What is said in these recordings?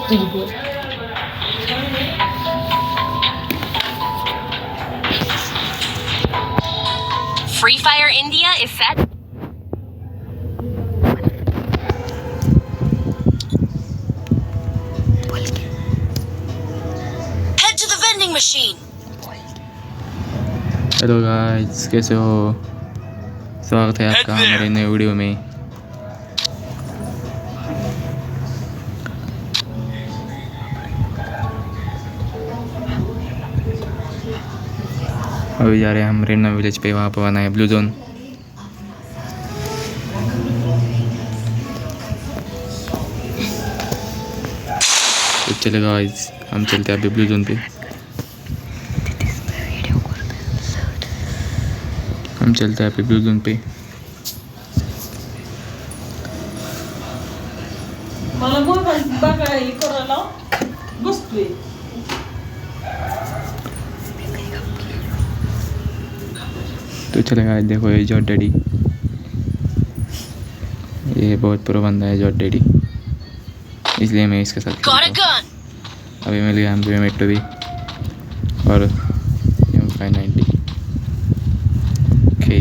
Free Fire India is set. Head to the vending machine. Hello guys, कैसे हो? स्वागत है आपका हमारे नए वीडियो में। अभी जा रहे हैं हम रेना विलेज पे, वहाँ पर बना है ब्लू जोन। तो चलेगा गाइस, हम चलते हैं अभी ब्लू जोन पे। हम चलते हैं अभी ब्लू जोन पे। तो चलेगा, देखो ये जॉट डैडी, ये बहुत प्रो बंदा है जॉट डैडी, इसलिए मैं इसके साथ खेलता हूँ। अभी मिल गया हमको M82 भी और M590। ओके,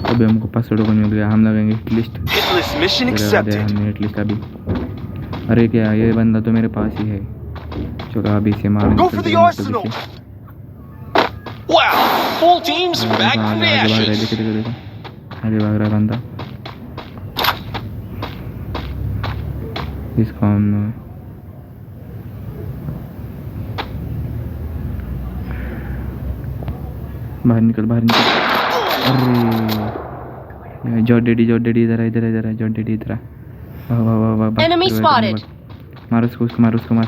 अभी हमको पासवर्ड को मिल गया। हम लगाएंगे हिट लिस्ट। हमने हिट लिस्ट अभी। अरे क्या, ये बंदा तो मेरे पास ही है। चलो अभी से मार आगे भाग रहा है। देखो आगे भाग रहा है बंदा। इसको हम बाहर निकल। अरे जॉट डैडी इधर है, जॉट डैडी इधर है। वाह Enemy spotted. मार उसको मार।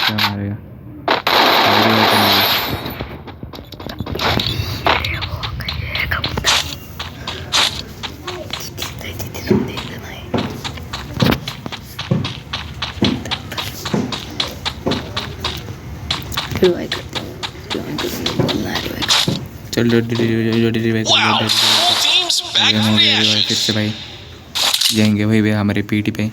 क्या मारेगा? चल फिर से भाई जाएंगे वही भी हमारे पीटी पे।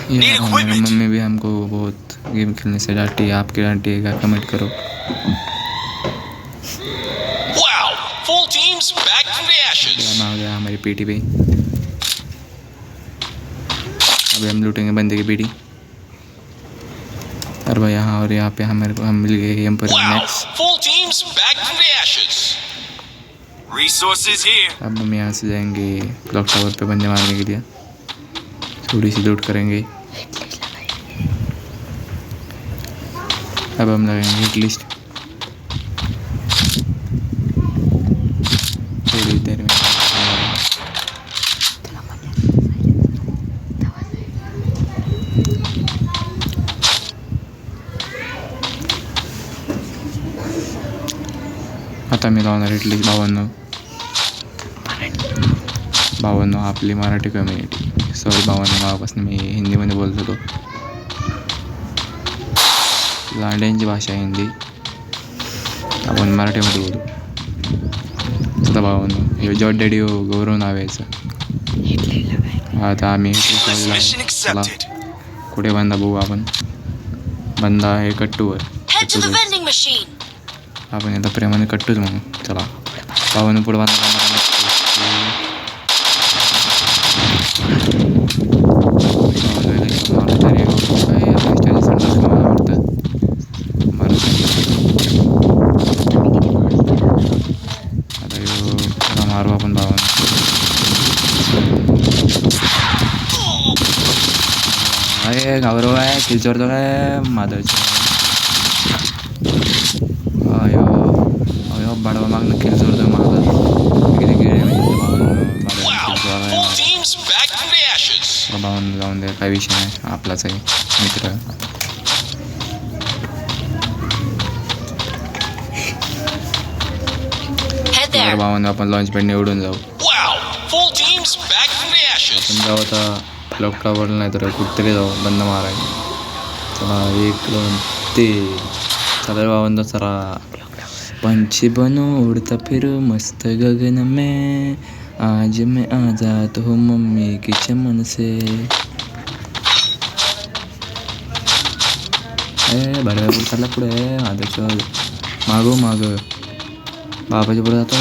मम्मी भी हमको बहुत गेम खेलने से डांटी है। आपकी डांटी है क्या? कमेंट करो। आ गया हमारी पीटी पे। अभी हम लूटेंगे बंदे की पीटी। और भाई यहाँ और यहाँ पे हमारे को हम मिल गए एम्पर मैक्स। अब हम यहाँ से जाएंगे क्लॉक टावर पे बंदे मारने के लिए। थोड़ी सी लूट करेंगे। अब हम लगाएंगे हिट लिस्ट थोड़ी देर में। आता मी लावणार हिट लिस्ट 52 आपली मराठी कम्युनिटी। सॉरी 52 नावापासून मी हिंदीमध्ये बोलत होतो। लांड्यांची भाषा हिंदी, आपण मराठीमध्ये बोलू। आता 52 हे जॉट डॅडी गौरव नाव यायचं। आता आम्ही चला कुठे बंदा बघू आपण। बंदा आहे कट्टूवर। आपण आता प्रेमाने कट्टूच म्हणू। चला 52 पुढे बंदा मारू आपण 52। अरे गौरव आहे किल चोरतो काय माधवच्या अयो अयो बडवा मागणं किल चोरतो माझा किती किल भाऊन जाऊन दे काही विषय नाही आपलाच आहे मित्र भावानं आपण लॉन्च पॅड निवडून जाऊ आपण जाऊ आता फ्लॉपटॉवर नाही तर कुठतरी जाऊ बंद माराय चला 1 2 3 चला भावांना चला पंछी बनो उड़ता फिर मस्त गगन में आज मैं आजाद हूँ मम्मी की चमन से बडव्या पुढे चालला पुढे आधीच्या माग बाबाच्या पुढे जातो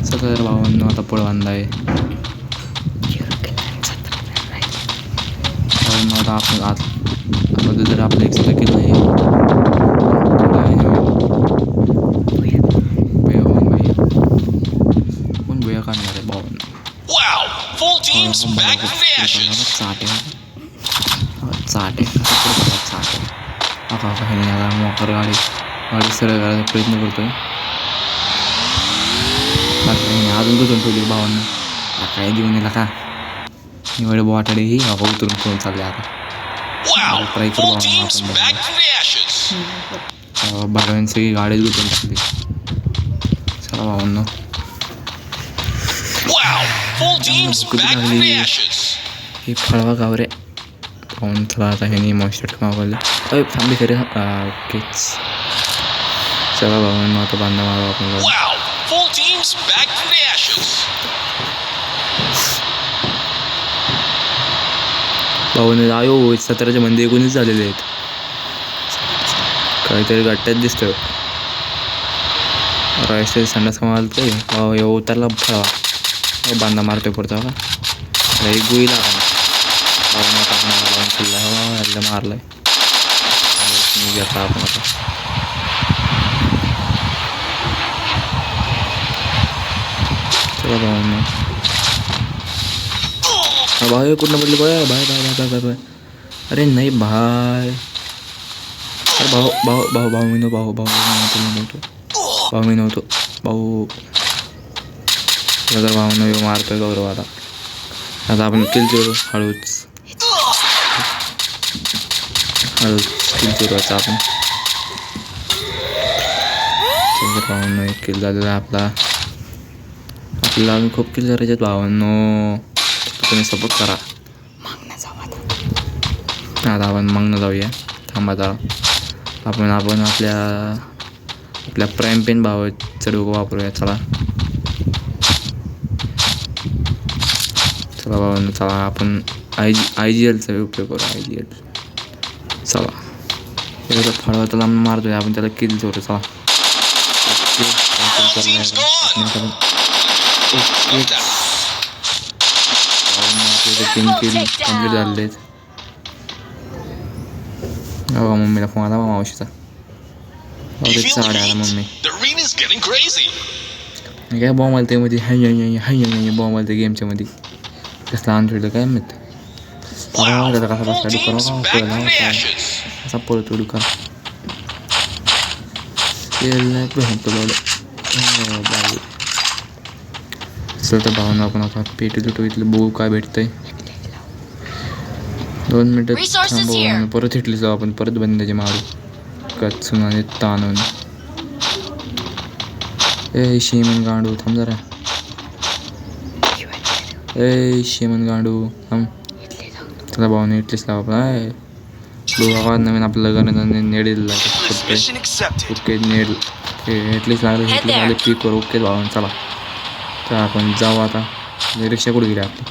सगळं भावांनो आता पुढं बांधाय आता आपण आतमध्ये जर आपलं एक्सप्ला केलं नाही कोण गोया काढणार आहे भावांना चाटे आता हे मोटर गाडी सरळ करायचा प्रयत्न करतोय अजून कुठून ठेवली भावांना काय देऊन येला का एवढे बॉटाडे ही उतरून फोन चालले आता ट्राय करू भावांना सगळी गाडीच गुतून टाकली चला भावांना हे फळवा गावरे पाहून चला आता हे मॉइस्चर मागवले थांबली खरे ओकेच चला भावांना आता बांधा मारू आपण भाऊने आयो 17च्या मध्ये 19 झालेले आहेत काहीतरी गट्ट्यात दिसतं रायस्टेज संडास कमाल ते उतरला फळवा बांधा मारतोय पडतो का एक गोळी लागला मारलाय घेतला आपण आता चला भाऊ भाई कुठनं पडले bye bye bye bye bye bye अरे नाही भाई अरे भाऊ मी नव्हतो भाऊ भाऊ न मारतोय गौरव आता आपण किल चोरू हळूच किल चोरूचा आपण भावांनो एक किल झालेला आपला आपल्याला अजून खूप किल करायचे भावांनो तुम्ही सपोर्ट करा आता आपण मागणं जाऊया थांबा जरा आपण आपल्या प्राईम पेन भाव चढू वापरूया चला भावांनो चला आपण IGLचा उपयोग करू IGL चला एवढं फळवा त्याला मारतोय आपण त्याला किल चोरू चला तीन किल कम्प्लीट झालेले मम्मीला फोन आला मावशीचा साड्या आला मम्मी काय बॉम्ब आलं ते मध्ये हाय बॉम्ब आलं ते गेमच्या मध्ये कसला लहान ठेवलं काय माहित त्याचा कसा बसला डुकार असा पळतो डुकार चल तर भावना आपण आता पेटी तुटू इथलं बघू काय भेटतंय 2 मिनिटं थांबू परत हिटली जाऊ आपण परत बंदाचे मारू कचून आणि ताणून शेमन गांडू थांब जरा शेमन गांडू थांब चला भावना इटलीच लाव आपण आवाज नवीन आपल्याला गणना नेडेल ओके नेड एटलीस्ट लागले पीक वर ओके भावना चला तर आपण जाऊ आता रिक्षा कुठे गेली आपली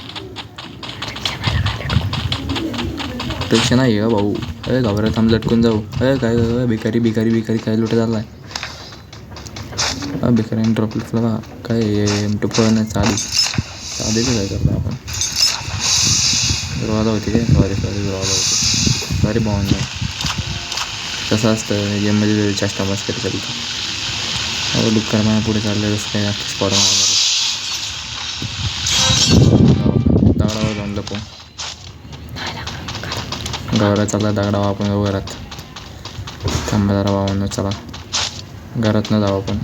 रिक्षा नाही का भाऊ घाबरा थांब लटकून जाऊ काय भिकारी भिकारी भिकारी काय लुटे झालाय भिकारी ड्रॉप लिटला काय पळण्याचं साधीच काय करतो आपण रोदा होती काय सॉरी रोदा होती सॉरी भावून जाऊ कसं असतं गेममध्ये चेष्टा मस्करी चालतं डुक्कर माझ्या पुढे चाललं कसं काय स्पॉट मारणार दगडावर जाऊन लपू गौरा चला दगडावं आपण जाऊ घरात. थांबा जरा भावांनो, चला घरात न जाऊ आपण.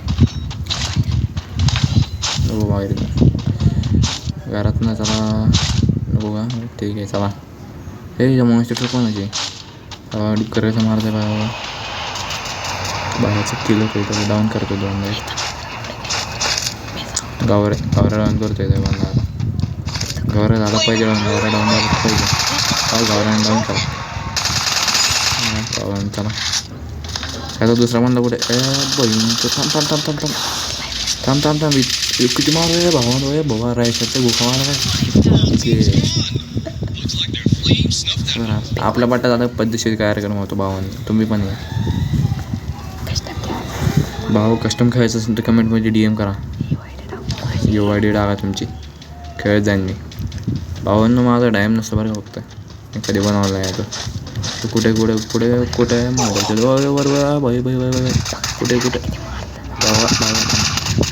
नको बाहेर घरात न चला, नको का? ठीक आहे चला. हे मॉन्स्टर कोणाची करायचं मारते बाबा. बाहेरचं किलो होतं डाऊन करतो 2 गावरे डाऊन करतोय ते बंदा. गौरा झाला पाहिजे, गौरा डाऊन झाला पाहिजे. गौराने डाऊन करा चला. काय दुसरा बंदा कुठे? बहीण तो थांब किती मार रे भावा. भावा रायसाच्या गुफा मारा काय आपल्या पट्ट्यात आता पद्धतशीर कार्यक्रम होतो भावांनी. तुम्ही पण या भाऊ. कस्टम खेळायचं असेल तर कमेंटमध्ये DM करा. UID टाका तुमची, खेळत जाईन मी. भावांनो माझा टाईम नसतं बरं का, फक्त मी कधी बनवला आहे तो. कुठे बरोबर भाई कुठे भावा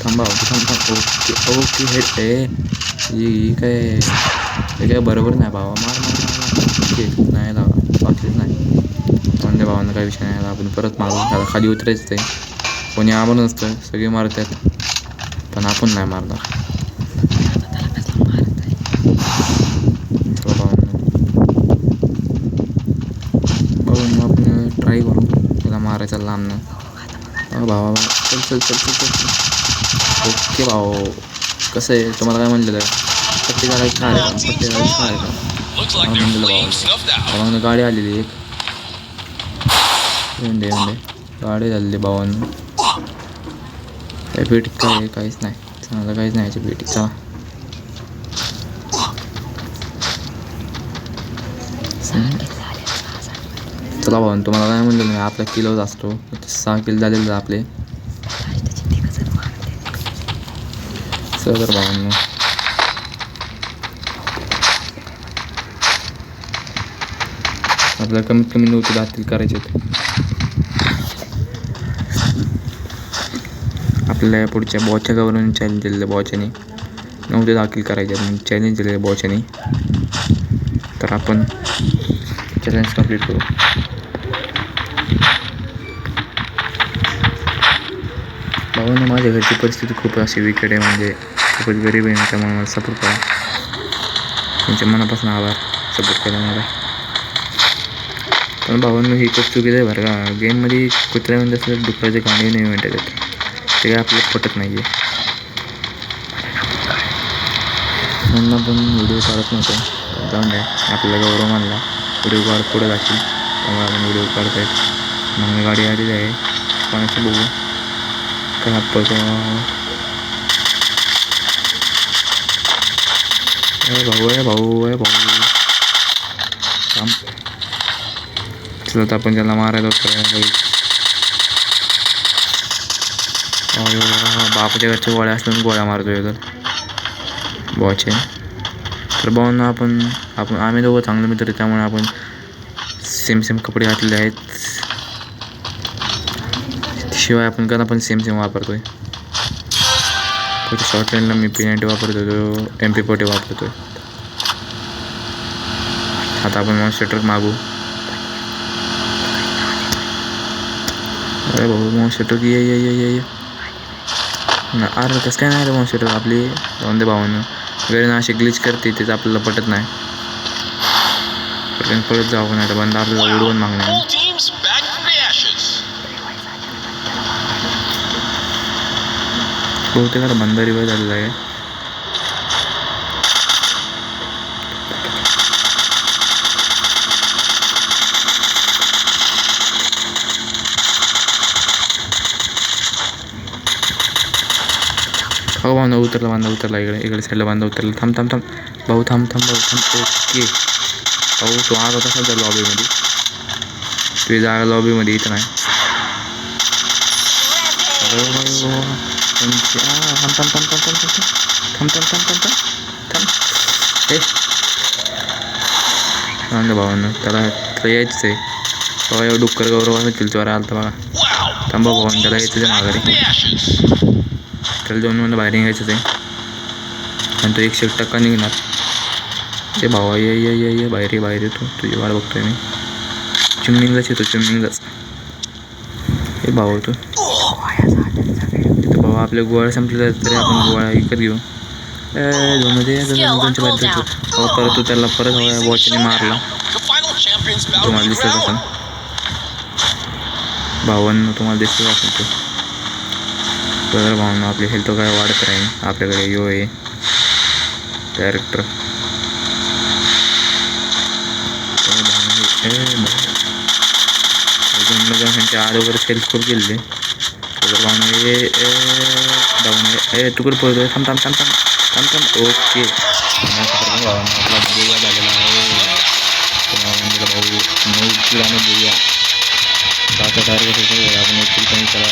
थांबा. ओके हे काय बरोबर नाही भावा. मार नाही लावा बाकीच नाही म्हणजे भावांना काही विषय नाही. आपण परत मारू. आता खाली उतरायचं ते कोणी आम्हाला नसतं, सगळे मारतात पण आपण नाही मारणार. भाऊ आपण ट्राय करू त्याला मारायचा लांबनं. भावा चल. ओके भाऊ. कसं आहे तुम्हाला काय म्हणलेलं? पट्टी घालायची काय म्हणलेलं भावानं. गाडी आलेली एक गाडी झालेली भावानं. पेटीत काय काहीच नाही, चांगलं काहीच नाही याच्या पेटीत. चला भाऊ, तुम्हाला काय म्हणलं मी, आपला किलोच असतो. 6 किलो झालेलं आपले. तर भावांनो आपल्याला कमीत कमी 9 ते 10 किल करायचे होते. आपल्याला पुढच्या बॉच्या गव्हर्नमेंट चॅलेंज दिलेलं बॉच्याने 9 ते 10 किल करायचे. चॅलेंज दिलेलं बॉच्याने, तर आपण चॅलेंज कंप्लीट करू. भावांनो माझ्या घरची परिस्थिती खूप अशी विकट आहे, म्हणजे खूपच गरीब आहे. त्यामुळे मला सपोर्ट करा. तुमच्या मनापासून आभार सपोर्ट केल्यामुळे. पण भावांनो ही खूप चुकीचं आहे बरं का. गेममध्ये कुत्र्यामध्ये असं डुकराचे गाणे नाही इव्हेंट येतात, ते काय आपल्याला पटत नाही आहे. म्हणून आपण व्हिडिओ काढत नव्हतो. जाऊन द्या, आपल्याला गौरव मानला व्हिडिओ काढ पुढे जातील, त्यामुळे आपण व्हिडिओ काढत आहेत. मग गाडी आलेली आहे, कोणाची बघू काय भाऊ थांब. चला तर आपण त्याला मारायला बापाच्या घरच्या गोळ्या असल्याने गोळ्या मारतोय तर बॉचे. तर भावांना आम्ही दोघं चांगले मित्र आहे, त्यामुळे आपण सेम कपडे घातलेले आहेत. शिवाय आपण पण सेम वापरतोय. शॉर्ट रेंजला मी P90 वापरतो, तो MP40 वापरतोय. आता आपण मॉन्स्टर मागू. अरे भाऊ मॉन्स्टर ये अरे कसं काय नाही रे मॉन्स्टर आपली. जाऊन दे भावानं, घरी ना अशी ग्लिच करते तेच आपल्याला पटत नाही. पळत जाऊ नाही तर बंद आपल्याला उडवून मागणार. बहुतेक आता बंद रिवाय झालेला आहे. हो बांधा उतरला इकडे साईडला बांधा उतरला. थांब भाऊ थांब ओके भाऊ तो आज होता सध्या लॉबीमध्ये. तुझी जागा लॉबीमध्ये इथं नाही. थांब भावांना, त्याला यायचंच आहे. बाबा एवढं डुक्कर गौरव चिलचोरा आलता बघा. थांबा भावांना, त्याला यायचं आहे माघारी. त्याला 2 मिनिटं बाहेर निघायचंच आहे आणि तो 100% निघणार. ते भावा ये बाहेर येतो, तुझी वाट बघतोय मी. चिमणीलाच येतो चिमणीलाच. हे भाऊ होतो तिथं भाऊ. आपल्या गोळ्या संपल्या तरी आपण गोळ्या विकत घेऊ. परत तो त्याला परत वॉचने मारला. तुम्हाला दिसत असेल भावांना, तुम्हाला दिसत असेल तो. तर भावना आपली हेल्थ काय वाढत राहील. आपल्याकडे यो आहे कॅरेक्टर. त्यांच्या अगोदर हेल्थ खूप गेले. तर भावना हे तुकडे पळतोय. थांब. ओके आपला बुया झालेला आहे. भाऊ 9 किलो आणि बुया. आता टार्गेट होतो आपण 1 किलो कमी करा.